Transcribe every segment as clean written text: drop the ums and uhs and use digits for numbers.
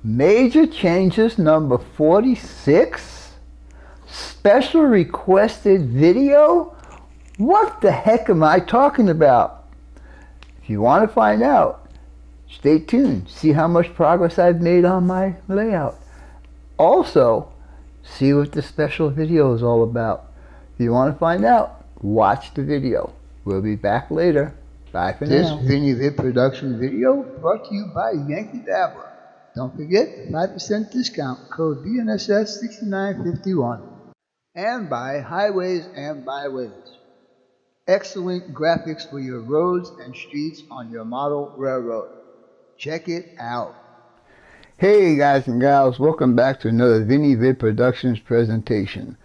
Major changes number 46? Special requested video? What the heck am I talking about? If you want to find out, stay tuned. See how much progress I've made on my layout. Also, see what the special video is all about. If you want to find out, watch the video. We'll be back later. Bye for now. This Vinny Vid production video brought to you by Yankee Dabbler. Don't forget the 5% discount code BNSS6951. And by Highways and Byways. Excellent graphics for your roads and streets on your model railroad. Check it out. Hey guys and gals, welcome back to another Vinny Vid Productions presentation.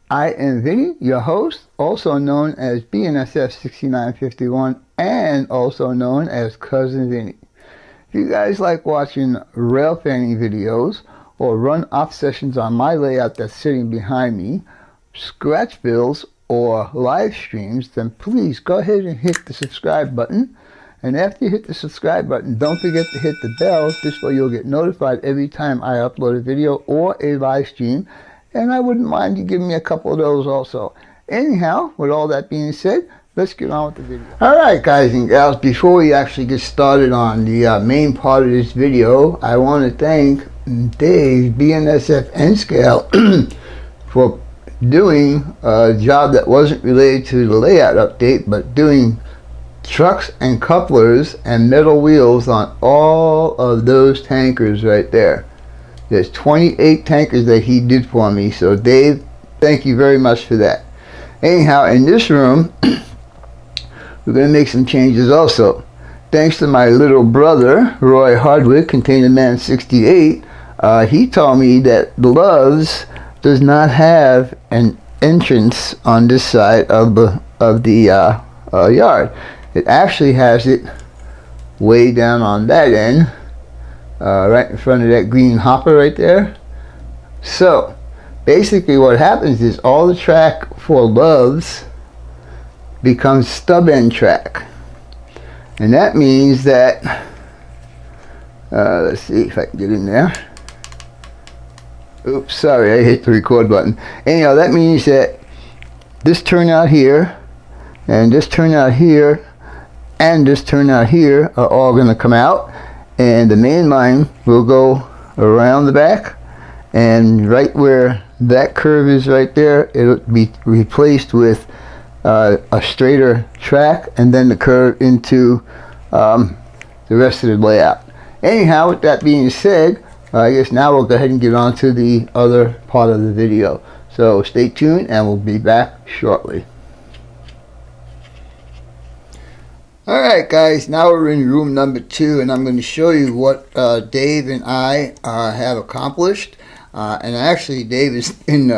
I am Vinny, your host, also known as BNSF6951 and also known as Cousin Vinny. If you guys like watching rail fanning videos or run-off sessions on my layout that's sitting behind me, scratch builds or live streams, then please go ahead and hit the subscribe button. And after you hit the subscribe button, don't forget to hit the bell. This way you'll get notified every time I upload a video or a live stream. And I wouldn't mind you giving me a couple of those also. Anyhow, with all that being said, let's get on with the video. Alright guys and gals, before we actually get started on the main part of this video, I want to thank Dave, BNSF N-Scale, for doing a job that wasn't related to the layout update, but doing trucks and couplers and metal wheels on all of those tankers right there. There's 28 tankers that he did for me, so Dave, thank you very much for that. Anyhow, in this room, we're going to make some changes also. Thanks to my little brother, Roy Hardwick, Container Man 68, he told me that Love's does not have an entrance on this side of the yard. It actually has it way down on that end, right in front of that green hopper right there. So basically what happens is all the track for Love's becomes stub end track, and that means that let's see if I can get in there. Oops, sorry, I hit the record button. Anyhow, that means that this turnout here and this turnout here and this turnout here are all going to come out, and the main line will go around the back, and right where that curve is right there, it'll be replaced with a straighter track, and then the curve into the rest of the layout. Anyhow, with that being said, I guess now we'll go ahead and get on to the other part of the video. So stay tuned and we'll be back shortly. Alright guys, now we're in room number 2, and I'm going to show you what Dave and I have accomplished. And actually Dave has been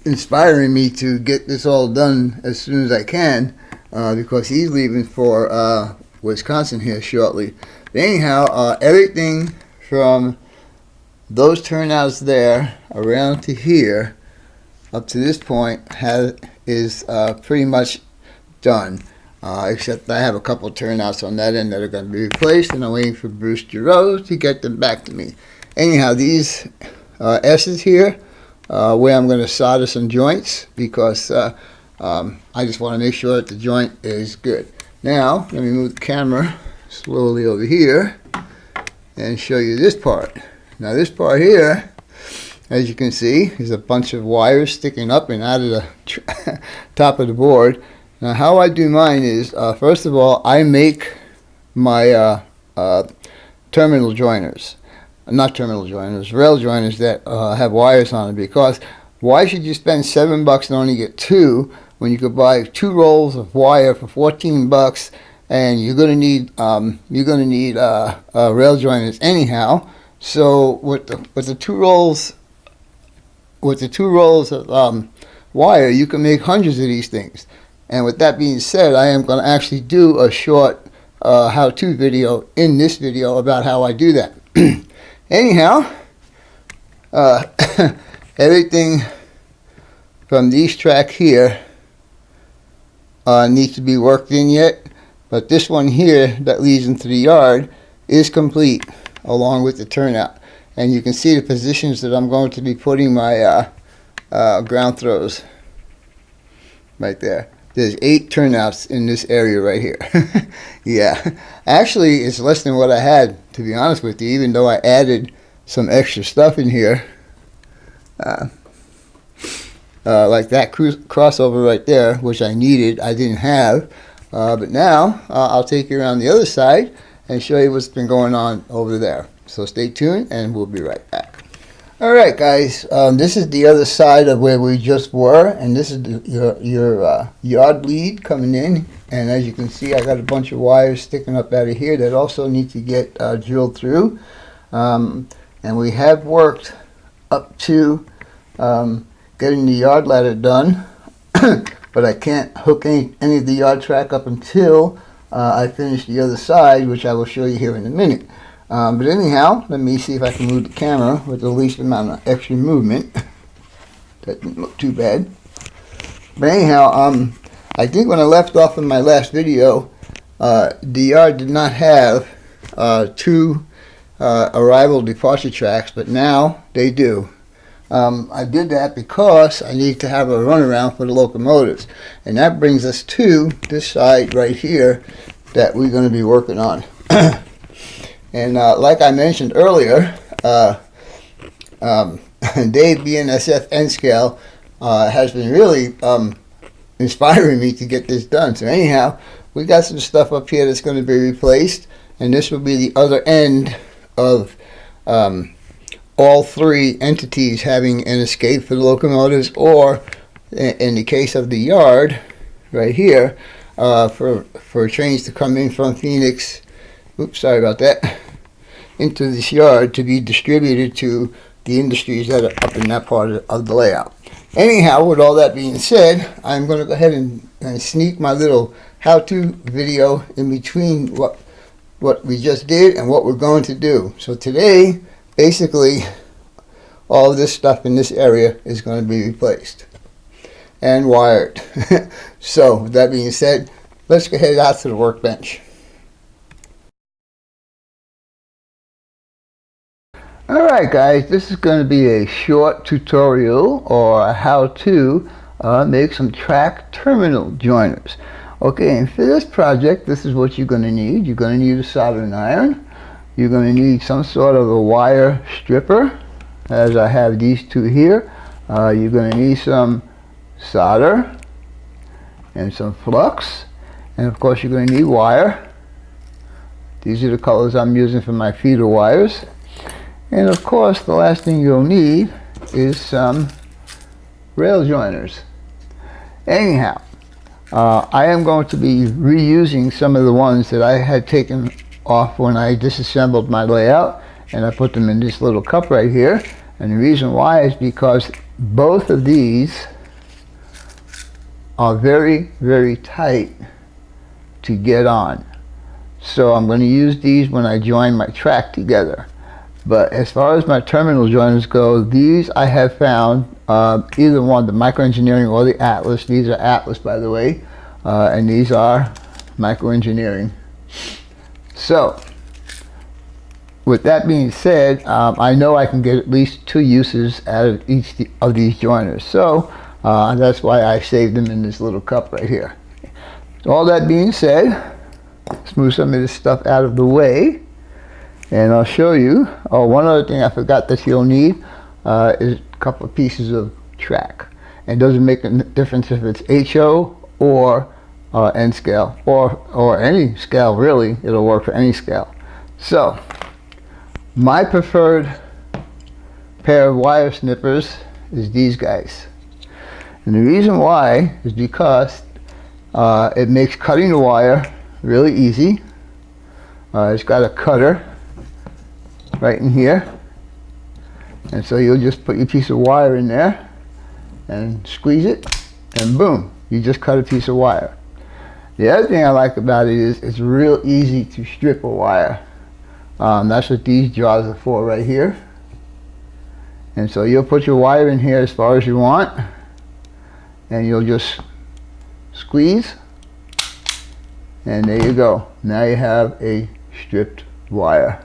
inspiring me to get this all done as soon as I can, because he's leaving for Wisconsin here shortly. But anyhow, everything from those turnouts there around to here up to this point is pretty much done, except I have a couple of turnouts on that end that are going to be replaced, and I'm waiting for Bruce Giroux to get them back to me. Anyhow, these S's here, where I'm going to solder some joints, because I just want to make sure that the joint is good. Now, let me move the camera slowly over here and show you this part. Now this part here, as you can see, is a bunch of wires sticking up and out of the top of the board. Now how I do mine is, first of all, I make my terminal joiners. Not terminal joiners, rail joiners that have wires on it, because why should you spend $7 and only get 2 when you could buy 2 rolls of wire for $14, and you're going to need rail joiners anyhow. So with the two rolls of wire, you can make hundreds of these things. And with that being said, I am going to actually do a short how-to video in this video about how I do that. Anyhow, everything from these track here needs to be worked in yet, but this one here that leads into the yard is complete. along with the turnout. And you can see the positions that I'm going to be putting my ground throws right there. There's 8 turnouts in this area right here. Yeah, actually it's less than what I had, to be honest with you, even though I added some extra stuff in here. Like that crossover right there, which I needed, I didn't have. But now I'll take you around the other side and show you what's been going on over there. So stay tuned and we'll be right back. Alright guys, this is the other side of where we just were, and this is your yard lead coming in, and as you can see I got a bunch of wires sticking up out of here that also need to get drilled through, and we have worked up to getting the yard ladder done, but I can't hook any of the yard track up until I finish the other side, which I will show you here in a minute. But anyhow, let me see if I can move the camera with the least amount of extra movement. That didn't look too bad. But anyhow, I think when I left off in my last video, the yard did not have 2 arrival departure tracks, but now they do. I did that because I need to have a runaround for the locomotives. And that brings us to this side right here that we're going to be working on. And like I mentioned earlier, Dave BNSF N-Scale has been really inspiring me to get this done. So anyhow, we got some stuff up here that's going to be replaced, and this will be the other end of all 3 entities having an escape for the locomotives, or in the case of the yard right here, for trains to come in from Phoenix, oops, sorry about that, into this yard to be distributed to the industries that are up in that part of the layout. Anyhow, with all that being said, I'm going to go ahead and sneak my little how-to video in between what we just did and what we're going to do. So today, basically, all of this stuff in this area is going to be replaced and wired. So with that being said, let's go ahead out to the workbench. Alright guys, this is going to be a short tutorial or a how-to make some track terminal joiners. Okay, and for this project, this is what you're going to need. You're going to need a soldering iron. You're going to need some sort of a wire stripper, as I have these 2 here. You're going to need some solder and some flux, and of course you're going to need wire. These are the colors I'm using for my feeder wires. And of course, the last thing you'll need is some rail joiners. Anyhow, I am going to be reusing some of the ones that I had taken off when I disassembled my layout, and I put them in this little cup right here. And the reason why is because both of these are very, very tight to get on. So I'm going to use these when I join my track together. But as far as my terminal joiners go, these I have found, either one, the Microengineering or the Atlas. These are Atlas, by the way, and these are Microengineering. So, with that being said, I know I can get at least 2 uses out of each of these joiners. So, that's why I saved them in this little cup right here. So all that being said, let's move some of this stuff out of the way. And I'll show you. Oh, one other thing I forgot that you'll need is a couple of pieces of track. And it doesn't make a difference if it's HO or N scale, or any scale really. It'll work for any scale. So, my preferred pair of wire snippers is these guys. And the reason why is because it makes cutting the wire really easy. It's got a cutter right in here, and so you'll just put your piece of wire in there and squeeze it, and boom, you just cut a piece of wire. The other thing I like about it is it's real easy to strip a wire. That's what these jars are for right here. And so you'll put your wire in here as far as you want, and you'll just squeeze, and there you go. Now you have a stripped wire.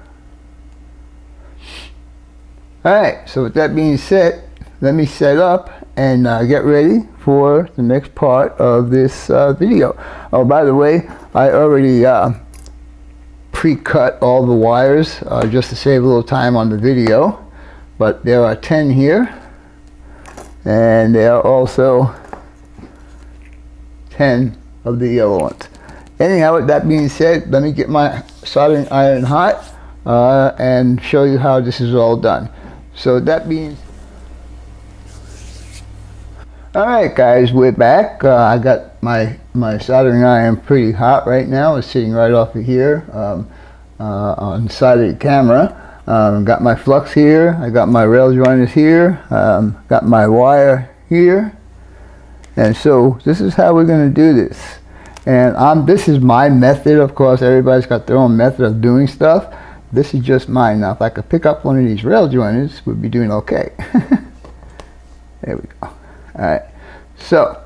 Alright, so with that being said, let me set up and get ready for the next part of this video. Oh, by the way, I already pre-cut all the wires just to save a little time on the video, but there are 10 here, and there are also 10 of the yellow ones. Anyhow, with that being said, let me get my soldering iron hot and show you how this is all done. So that means, alright guys, we're back. I got my soldering iron pretty hot right now. It's sitting right off of here on the side of the camera. Got my flux here, I got my rail joiners here, got my wire here, and so this is how we're going to do this. And this is my method. Of course, everybody's got their own method of doing stuff. This is just mine. Now, if I could pick up one of these rail joiners, we'd be doing okay. There we go. Alright, so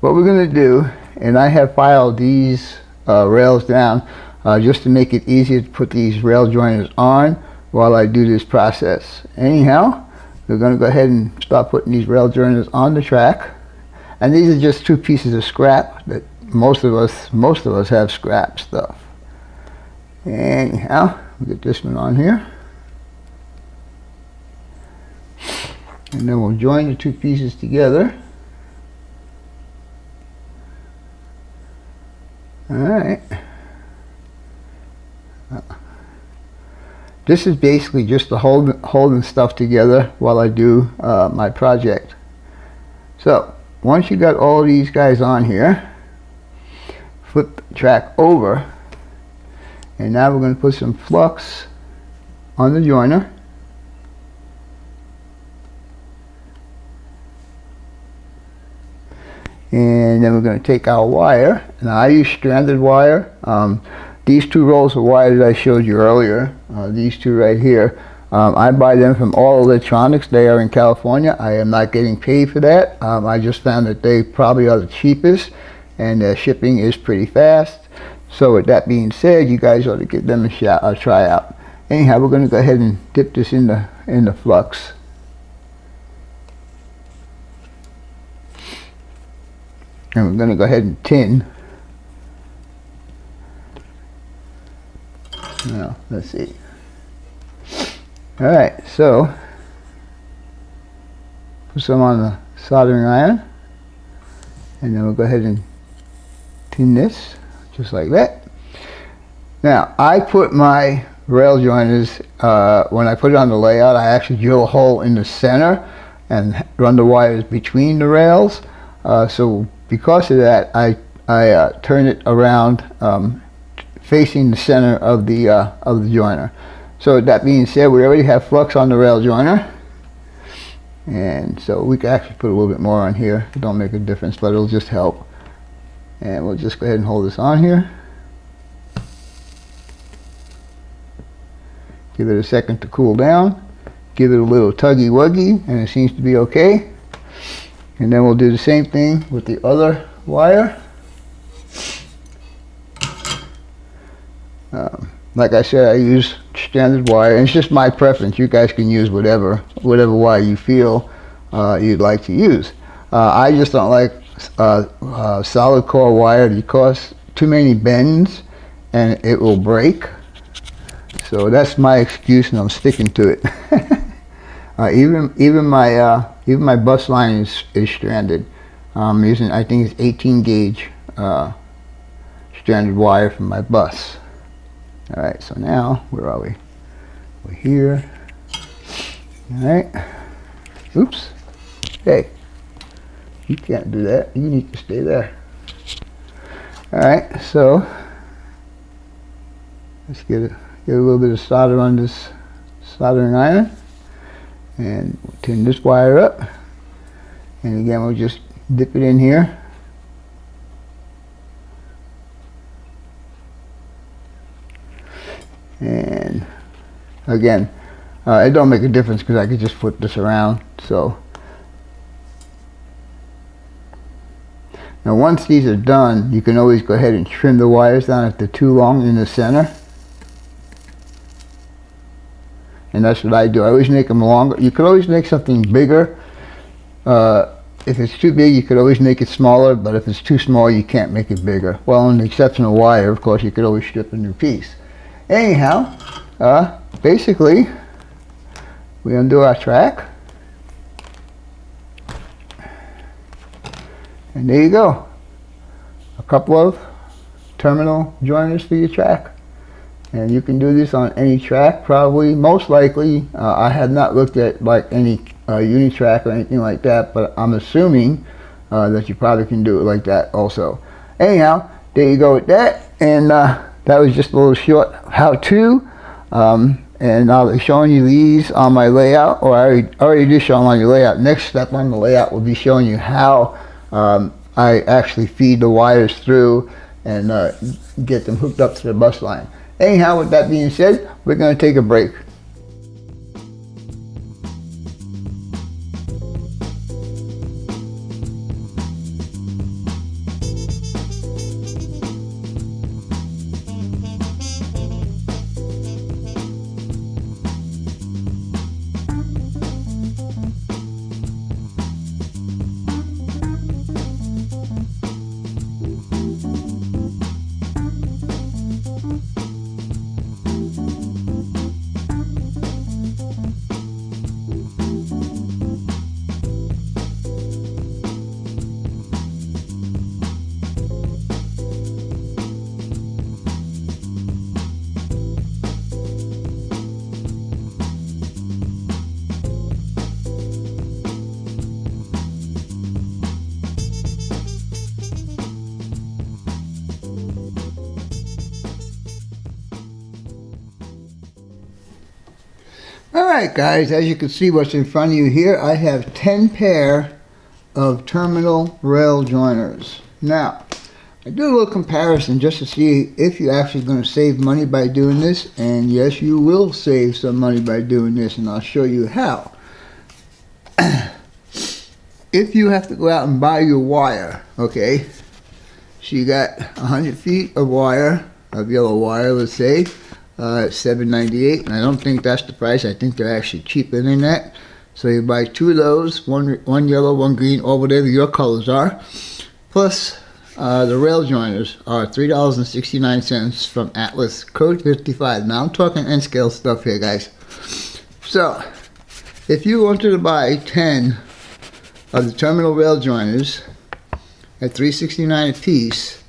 what we're going to do, and I have filed these rails down just to make it easier to put these rail joiners on while I do this process. Anyhow, we're going to go ahead and start putting these rail joiners on the track. And these are just 2 pieces of scrap that most of us have scrap stuff. Anyhow, we'll get this one on here, and then we'll join the 2 pieces together. Alright, this is basically just the holding stuff together while I do my project. So once you got all these guys on here, flip the track over, and now we're going to put some flux on the joiner. And then we're going to take our wire. Now I use stranded wire. These 2 rolls of wire that I showed you earlier, these 2 right here, I buy them from All Electronics. They are in California. I am not getting paid for that. I just found that they probably are the cheapest, and their shipping is pretty fast. So with that being said, you guys ought to give them a try out. Anyhow, we're going to go ahead and dip this in the flux. And we're going to go ahead and tin. Now, let's see. Alright, so put some on the soldering iron, and then we'll go ahead and tin this just like that. Now I put my rail joiners, when I put it on the layout, I actually drill a hole in the center and run the wires between the rails. So because of that, I turn it around facing the center of the joiner. So that being said, we already have flux on the rail joiner, and so we can actually put a little bit more on here. It don't make a difference, but it'll just help. And we'll just go ahead and hold this on here. Give it a second to cool down. Give it a little tuggy wuggy, and it seems to be okay. And then we'll do the same thing with the other wire. Like I said, I use standard wire, and it's just my preference. You guys can use whatever wire you feel you'd like to use. I just don't like solid core wire because too many bends and it will break. So that's my excuse, and I'm sticking to it. Even my bus line is stranded. I'm using, I think it's 18 gauge stranded wire from my bus. Alright, so now where are we? We're here. Alright. Oops. Hey. You can't do that. You need to stay there. Alright, so let's get a little bit of solder on this soldering iron, and we'll tin this wire up, and again we'll just dip it in here. And again, it don't make a difference because I could just flip this around. So now once these are done, you can always go ahead and trim the wires down if they're too long in the center. and that's what I do. I always make them longer. You could always make something bigger. If it's too big, you could always make it smaller, but if it's too small, you can't make it bigger. Well, in the exception of wire, of course, you could always strip a new piece. Anyhow, basically, we undo our track. And there you go. A couple of terminal joiners for your track. And you can do this on any track, probably. Most likely, I have not looked at like any Unitrack or anything like that, but I'm assuming that you probably can do it like that also. Anyhow, there you go with that. And that was just a little short how-to. And I'll be showing you these on my layout, or I already did show them on your layout. Next step on the layout will be showing you how I actually feed the wires through and get them hooked up to the bus line. Anyhow, with that being said, we're going to take a break. Alright guys, as you can see what's in front of you here, I have 10 pair of terminal rail joiners. Now, I do a little comparison just to see if you're actually going to save money by doing this, and yes, you will save some money by doing this, and I'll show you how. If you have to go out and buy your wire, okay, so you got 100 feet of wire, of yellow wire, let's say, $7.98, and I don't think that's the price. I think they're actually cheaper than that. So you buy 2 of those, one yellow, one green, or whatever your colors are. Plus, the rail joiners are $3.69 from Atlas, code 55. Now I'm talking N-scale stuff here, guys. So, if you wanted to buy 10 of the terminal rail joiners at $3.69 a piece,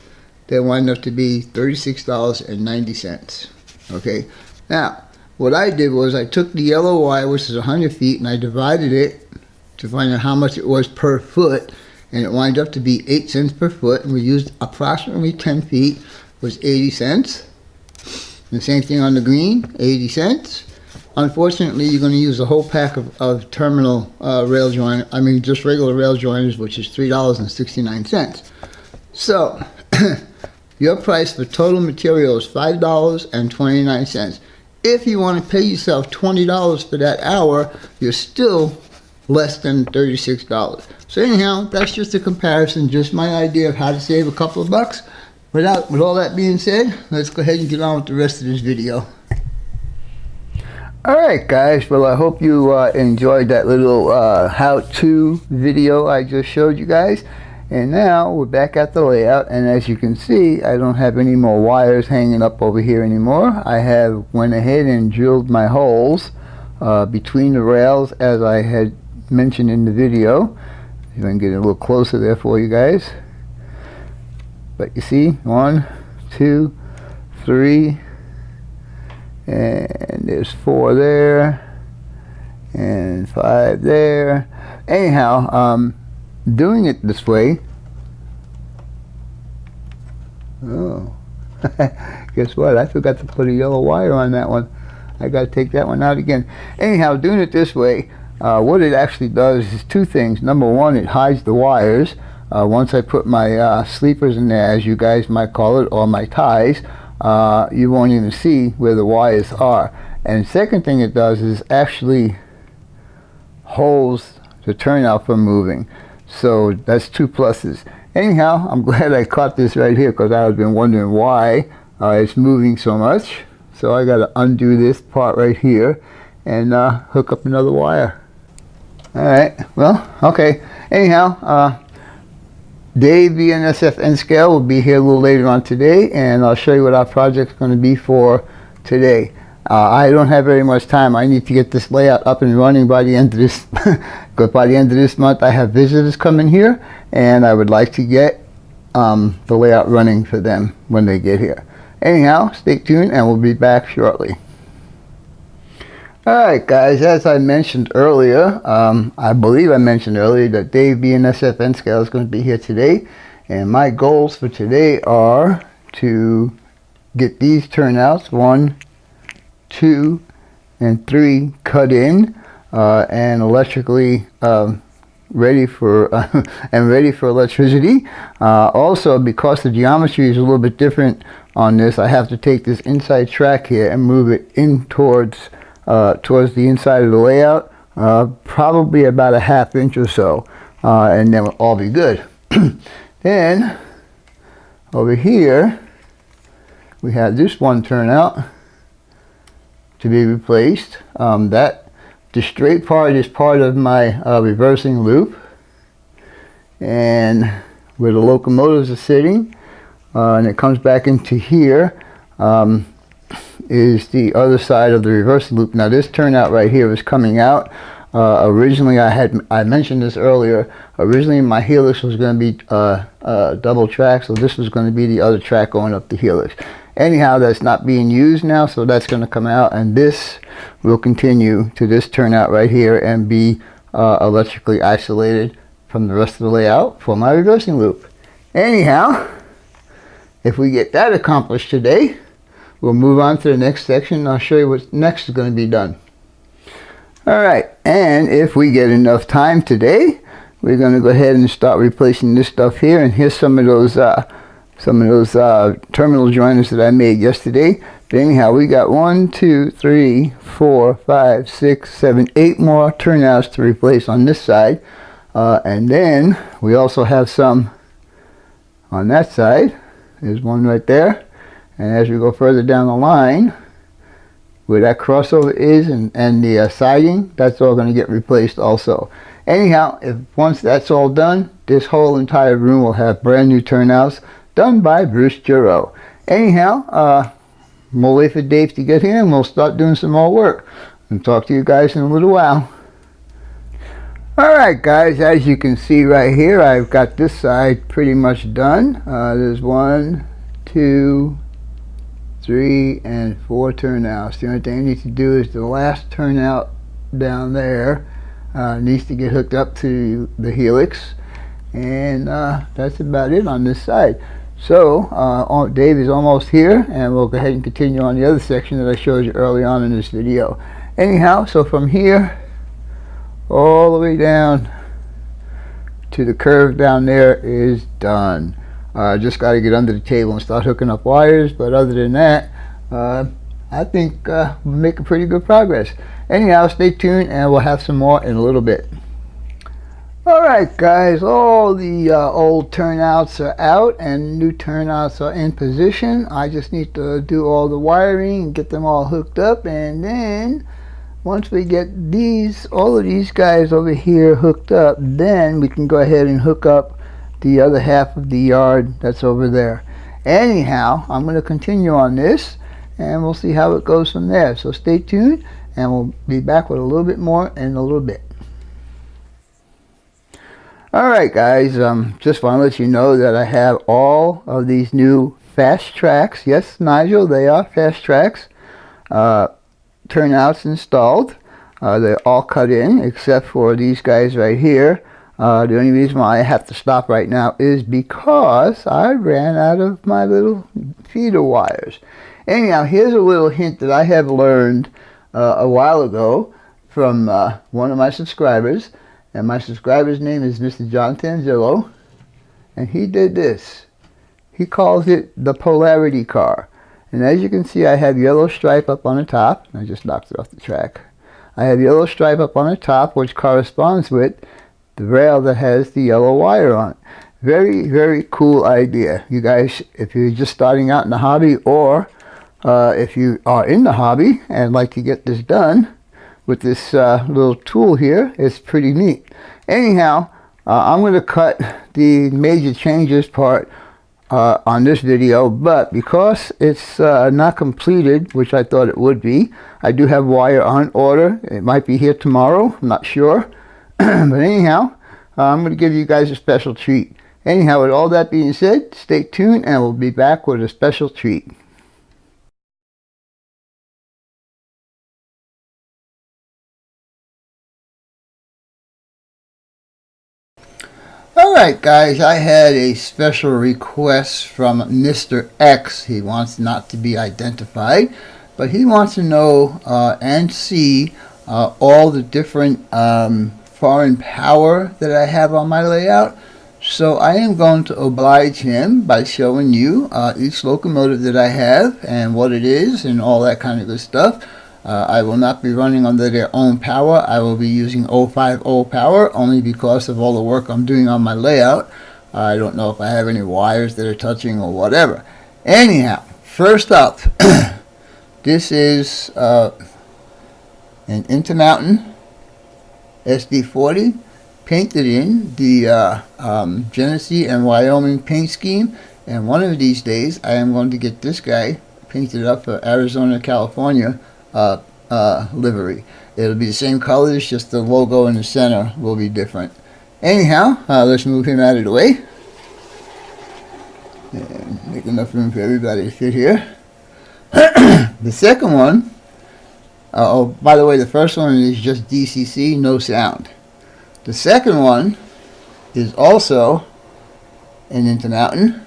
they wind up to be $36.90. Okay, now what I did was I took the yellow wire, which is 100 feet, and I divided it to find out how much it was per foot, and it wound up to be 8 cents per foot, and we used approximately 10 feet, was 80 cents. And the same thing on the green, 80 cents. Unfortunately, you're going to use a whole pack of terminal rail joiners, I mean just regular rail joiners, which is $3.69. So, your price for total material is $5.29. If you want to pay yourself $20 for that hour, you're still less than $36. So anyhow, that's just a comparison, just my idea of how to save a couple of bucks. With all that being said, let's go ahead and get on with the rest of this video. Alright guys, well I hope you enjoyed that little how-to video I just showed you guys. And now we're back at the layout, and as you can see, I don't have any more wires hanging up over here anymore. I have went ahead and drilled my holes between the rails as I had mentioned in the video. I'm going to get a little closer there for you guys. But you see, 1, 2, 3, and there's 4 there, and 5 there. Anyhow, doing it this way, oh, guess what? I forgot to put a yellow wire on that one. I got to take that one out again. Anyhow, doing it this way, what it actually does is 2 things. Number 1, it hides the wires. Once I put my sleepers in there, as you guys might call it, or my ties, you won't even see where the wires are. And second thing it does is actually holds the turnout from moving. So that's 2 pluses. Anyhow, I'm glad I caught this right here, because I have been wondering why it's moving so much. So I got to undo this part right here, and hook up another wire. Alright, well, okay. Anyhow, Dave BNSF N Scale will be here a little later on today, and I'll show you what our project's going to be for today. I don't have very much time. I need to get this layout up and running by the end of this because by the end of this month I have visitors coming here, and I would like to get the layout running for them when they get here. Anyhow, stay tuned and we'll be back shortly. Alright guys, as I mentioned earlier, I believe I mentioned earlier that Dave BNSF N Scale is going to be here today, and my goals for today are to get these turnouts 1, 2, and 3 cut in and electrically ready for ready for electricity. Also, because the geometry is a little bit different on this, I have to take this inside track here and move it in towards the inside of the layout, probably about a ½ inch or so, and then we'll all be good. Then over here we have this one turnout to be replaced. The straight part is part of my reversing loop, and where the locomotives are sitting, and it comes back into here, is the other side of the reversing loop. Now this turnout right here is coming out. Originally I mentioned this earlier, originally my helix was going to be double track, so this was going to be the other track going up the helix. Anyhow, that's not being used now, so that's going to come out, and this will continue to this turnout right here and be electrically isolated from the rest of the layout for my reversing loop. Anyhow, if we get that accomplished today, we'll move on to the next section, and I'll show you what next is going to be done. Alright, and if we get enough time today, we're going to go ahead and start replacing this stuff here, and here's some of those terminal joiners that I made yesterday. But anyhow, we got 1, 2, 3, 4, 5, 6, 7, 8 more turnouts to replace on this side, and then we also have some on that side. There's one right there, and as we go further down the line, where that crossover is and the siding, that's all going to get replaced also. Anyhow, once that's all done, this whole entire room will have brand new turnouts done by Bruce Giroux. Anyhow, we'll wait for Dave to get here and we'll start doing some more work. And talk to you guys in a little while. Alright guys, as you can see right here, I've got this side pretty much done. There's 1, 2, 3, and 4 turnouts. The only thing I need to do is the last turnout down there needs to get hooked up to the helix, and that's about it on this side. So Dave is almost here, and we'll go ahead and continue on the other section that I showed you early on in this video. Anyhow, so from here all the way down to the curve down there is done. Just got to get under the table and start hooking up wires, but other than that, I think we're making pretty good progress. Anyhow, stay tuned and we'll have some more in a little bit. Alright guys, all the old turnouts are out and new turnouts are in position. I just need to do all the wiring and get them all hooked up, and then once we get all of these guys over here hooked up, then we can go ahead and hook up the other half of the yard that's over there. Anyhow, I'm going to continue on this and we'll see how it goes from there. So stay tuned and we'll be back with a little bit more in a little bit. Alright guys, just want to let you know that I have all of these new fast tracks. Yes, Nigel, they are fast tracks. Turnouts installed. They're all cut in except for these guys right here. The only reason why I have to stop right now is because I ran out of my little feeder wires. Anyhow, here's a little hint that I have learned a while ago from one of my subscribers. And my subscriber's name is Mr. John Tanzillo. And he did this. He calls it the polarity car. And as you can see, I have yellow stripe up on the top. I just knocked it off the track. I have yellow stripe up on the top, which corresponds with the rail that has the yellow wire on it. Very, very cool idea. You guys, if you're just starting out in the hobby, or if you are in the hobby and like to get this done, with this little tool here. It's pretty neat. Anyhow, I'm going to cut the major changes part on this video, but because it's not completed, which I thought it would be, I do have wire on order. It might be here tomorrow, I'm not sure. But anyhow, I'm going to give you guys a special treat. Anyhow, with all that being said, stay tuned and we'll be back with a special treat. Alright guys, I had a special request from Mr. X. He wants not to be identified, but he wants to know and see all the different foreign power that I have on my layout. So I am going to oblige him by showing you each locomotive that I have and what it is and all that kind of good stuff. I will not be running under their own power. I will be using 050 power only because of all the work I'm doing on my layout. I don't know if I have any wires that are touching or whatever. Anyhow, first up, this is an Intermountain SD40 painted in the Genesee and Wyoming paint scheme. And one of these days I am going to get this guy painted up for Arizona, California livery. It'll be the same colors, just the logo in the center will be different. Anyhow, let's move him out of the way and make enough room for everybody to fit here. The second one, oh, by the way, the first one is just DCC, no sound. The second one is also an Intermountain,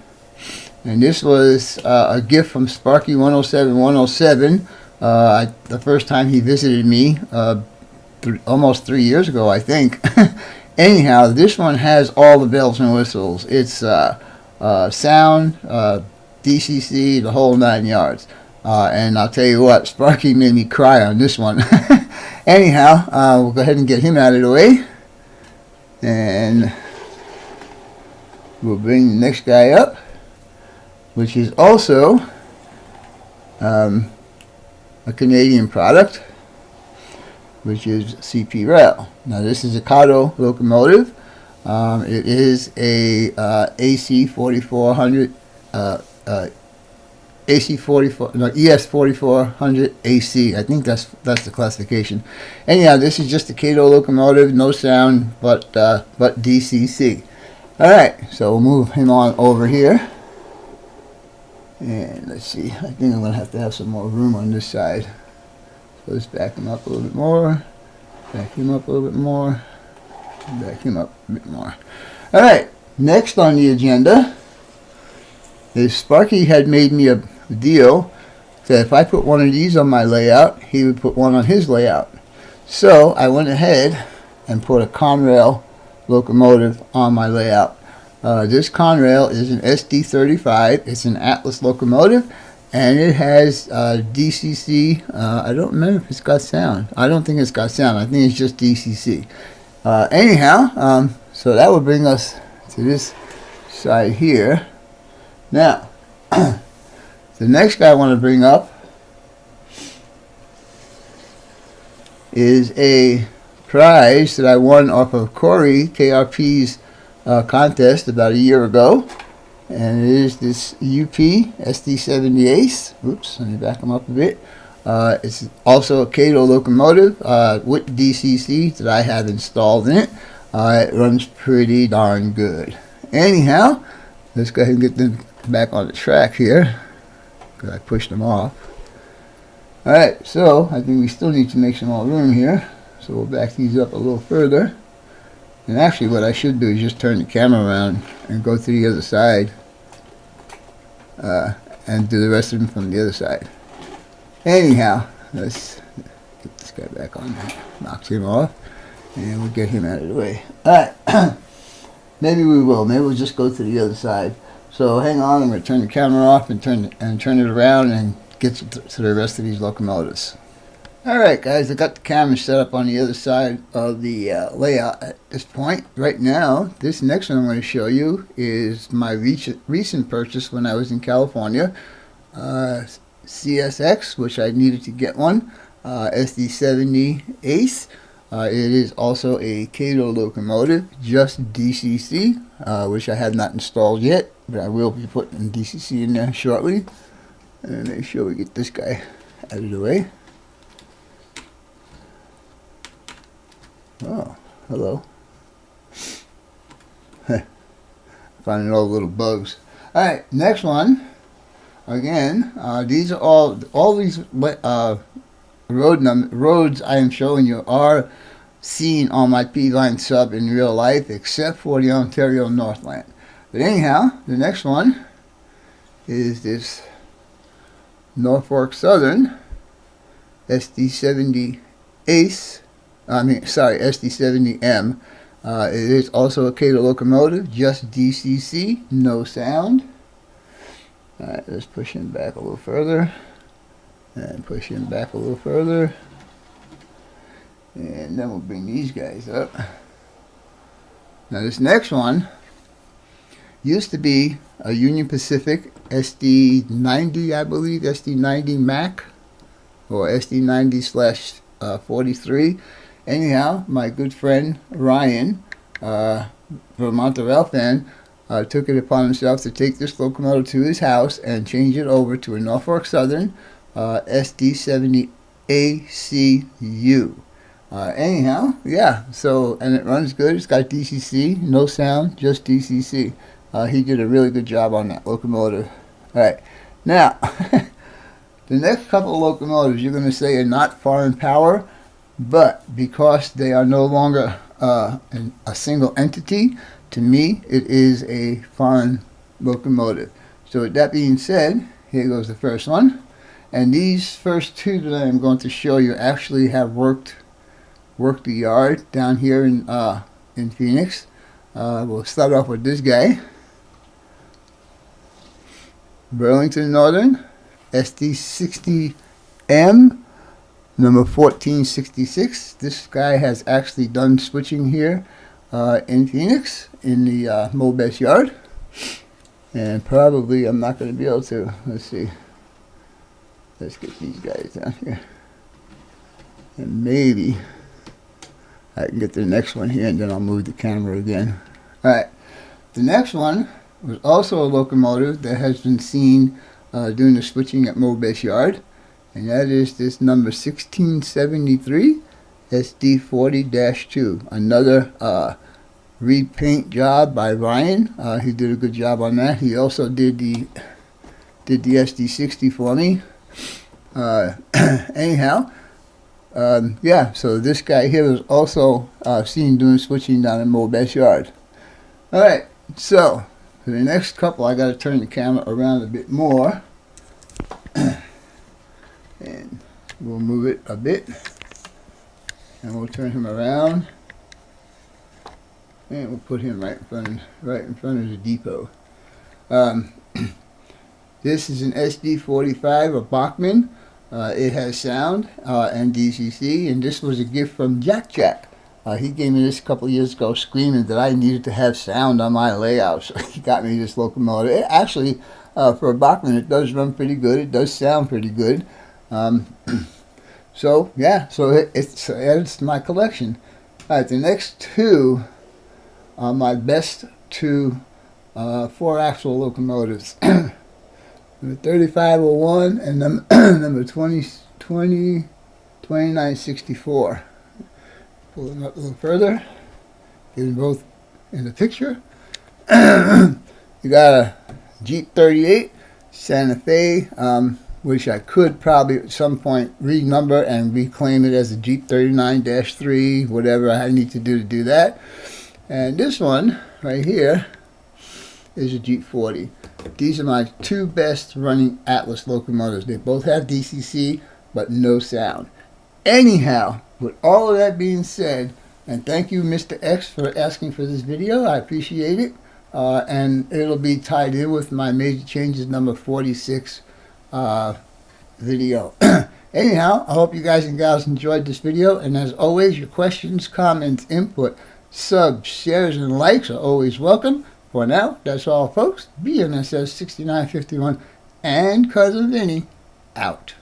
and this was a gift from Sparky 107. The first time he visited me, almost 3 years ago, I think. Anyhow, this one has all the bells and whistles. It's sound, DCC, the whole 9 yards. And I'll tell you what, Sparky made me cry on this one. Anyhow, we'll go ahead and get him out of the way. And we'll bring the next guy up, which is also a Canadian product, which is CP Rail. Now this is a Kato locomotive. It is a AC 4400 ES 4400 AC. I think that's the classification. Anyhow, this is just a Kato locomotive, no sound, but DCC. All right, so we'll move him on over here. And let's see, I think I'm going to have some more room on this side. So let's back him up a little bit more. Back him up a little bit more. Back him up a bit more. Alright, next on the agenda is Sparky had made me a deal that if I put one of these on my layout, he would put one on his layout. So I went ahead and put a Conrail locomotive on my layout. This Conrail is an SD35. It's an Atlas locomotive, and it has DCC. I don't remember if it's got sound. I don't think it's got sound. I think it's just DCC. Anyhow, so that would bring us to this side here. Now, the next guy I want to bring up is a prize that I won off of Corey KRP's contest about a year ago, and it is this UP SD70 Oops, let me back them up a bit. It's also a Kato locomotive with DCC that I have installed in it. It runs pretty darn good. Anyhow, let's go ahead and get them back on the track here, because I pushed them off. Alright, so I think we still need to make some more room here, so we'll back these up a little further. And actually what I should do is just turn the camera around and go to the other side and do the rest of them from the other side. Anyhow, let's get this guy back on there. Knock him off, and we'll get him out of the way. Alright, maybe we will. Maybe we'll just go to the other side. So hang on, I'm going to turn the camera off and turn it around and get to the rest of these locomotives. Alright guys, I got the camera set up on the other side of the layout at this point. Right now, this next one I'm going to show you is my recent purchase when I was in California. CSX, which I needed to get one. SD70 Ace. It is also a Cato locomotive, just DCC, which I have not installed yet, but I will be putting DCC in there shortly. And make sure we get this guy out of the way. Oh, hello. Finding all the little bugs. Alright, next one. Again, these are all these roads I am showing you are seen on my P-Line sub in real life, except for the Ontario Northland. But anyhow, the next one is this Norfolk Southern SD70 Ace. SD70M. It is also a Cato locomotive, just DCC, no sound. Alright, let's push him back a little further. And push him back a little further. And then we'll bring these guys up. Now this next one used to be a Union Pacific SD90, I believe, SD90 Mac, or SD90/43. Anyhow, my good friend Ryan, Vermonterel fan, took it upon himself to take this locomotive to his house and change it over to a Norfolk Southern SD70 ACU. Anyhow, yeah, so, and it runs good. It's got DCC, no sound, just DCC. He did a really good job on that locomotive. Alright, now, the next couple of locomotives you're going to say are not foreign power, but because they are no longer a single entity, to me it is a foreign locomotive. So with that being said, here goes the first one. And these first two that I'm going to show you actually have worked the yard down here in Phoenix. We'll start off with this guy. Burlington Northern SD60M, number 1466. This guy has actually done switching here in Phoenix in the Mobest yard. And probably I'm not going to be able to. Let's see. Let's get these guys down here. And maybe I can get the next one here, and then I'll move the camera again. Alright, the next one was also a locomotive that has been seen doing the switching at Mobest yard, and that is this number 1673 SD40-2. Another repaint job by Ryan. He did a good job on that. He also did the SD60 for me. Anyhow, yeah, so this guy here was also seen doing switching down in Mobest yard. Alright, so for the next couple I got to turn the camera around a bit more, and we'll move it a bit, and we'll turn him around, and we'll put him right in front of the depot. This is an SD45 of Bachmann. It has sound and DCC, and this was a gift from Jack. He gave me this a couple of years ago, screaming that I needed to have sound on my layout, so he got me this locomotive. It actually, for a Bachmann, it does run pretty good. It does sound pretty good. So yeah, so it's adds to my collection. All right, the next two are my best two 4-axle locomotives. Number 3501 and number 2964. Pull them up a little further. Get them both in the picture. You got a Jeep 38 Santa Fe, which I could probably at some point renumber and reclaim it as a Jeep 39-3, whatever I need to do that. And this one right here is a Jeep 40. These are my two best running Atlas locomotives. They both have DCC, but no sound. Anyhow, with all of that being said, and thank you, Mr. X, for asking for this video. I appreciate it. And it'll be tied in with my major changes number 46 video. Anyhow, I hope you guys and gals enjoyed this video. And as always, your questions, comments, input, subs, shares, and likes are always welcome. For now, that's all, folks. BNSS 6951 and Cousin Vinny out.